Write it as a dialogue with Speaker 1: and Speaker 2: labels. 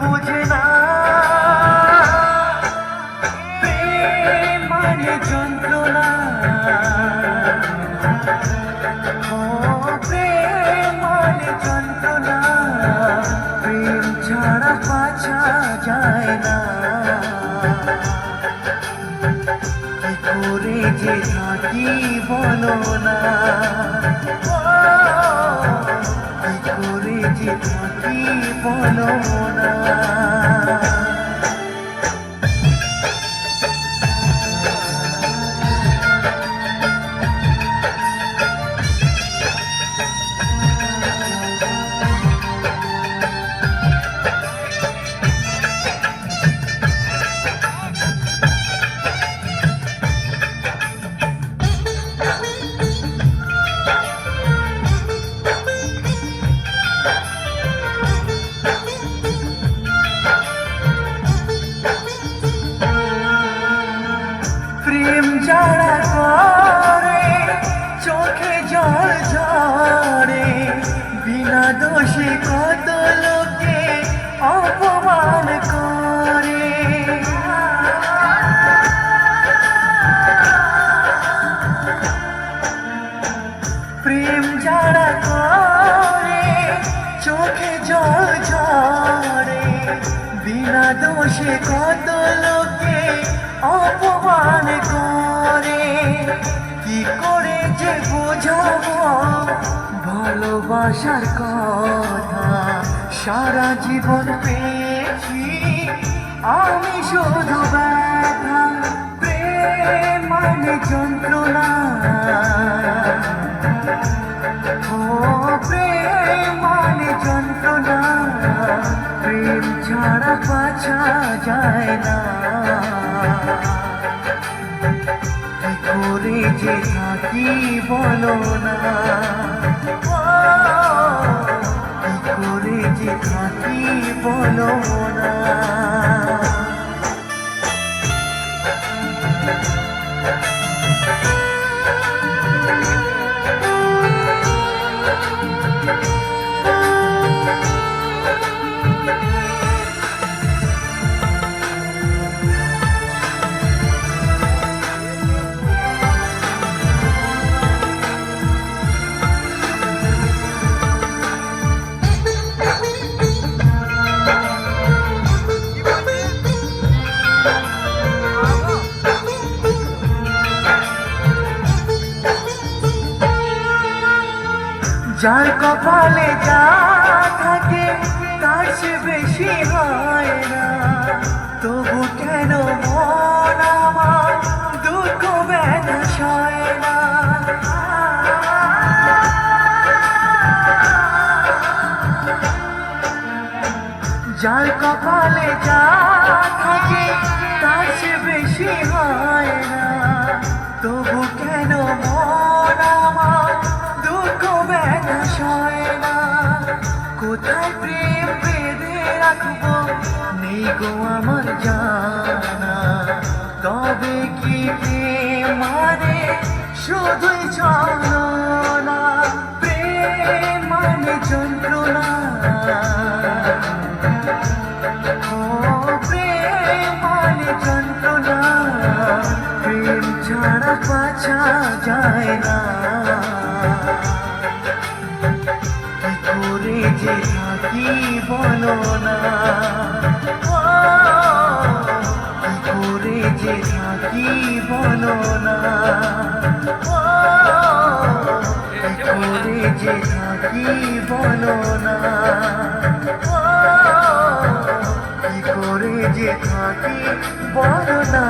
Speaker 1: বুঝে না প্রেম মানে যন্ত্রণা। ও প্রেম মানে যন্ত্রণা, প্রেম ছাড়া বাঁচা যায় না। কি করে যে থাকি বলো না, কি করে যে থাকি বলো না। প্রেম যারা করে চোখে জল ঝরে, বিনা দোষে কত লোকে অপমান করে। প্রেম যারা করে চোখে জল ঝরে, বিনা দোষে কত লোকে অপমান করে। কি করে যে বোঝাবো ভালোবাসার কথা, সারা জীবন পেয়েছি আমি শুধু ব্যথা। প্রেম মানে যন্ত্রণা, ও প্রেম মানে যন্ত্রণা, প্রেম ছাড়া বাঁচা যায় না। কি করে যে থাকি বলো না, কি করে যে থাকি বলো না। যার কপালে যা থাকে তার সে বেশি হয় না, তবু কেন মন আমার দুঃখ ব্যথা সয় না। যার কপালে যা থাকে তার সে বেশি হয় না, তবু কেন মন আমার দুঃখ ব্যথা সয় না। কোথায় প্রেম বেঁধে রাখবো নেই গো আমার জানা, তবে কি প্রেম মানে শুধুই ছলনা। প্রেম মানে যন্ত্রণা, ও প্রেম মানে যন্ত্রণা, প্রেম ছাড়া বাঁচা যায় না। কি করে যে থাকি বলো না, কি করে যে থাকি বলো না, কি করে যে থাকি বলো না, কি করে যে থাকি বলো না।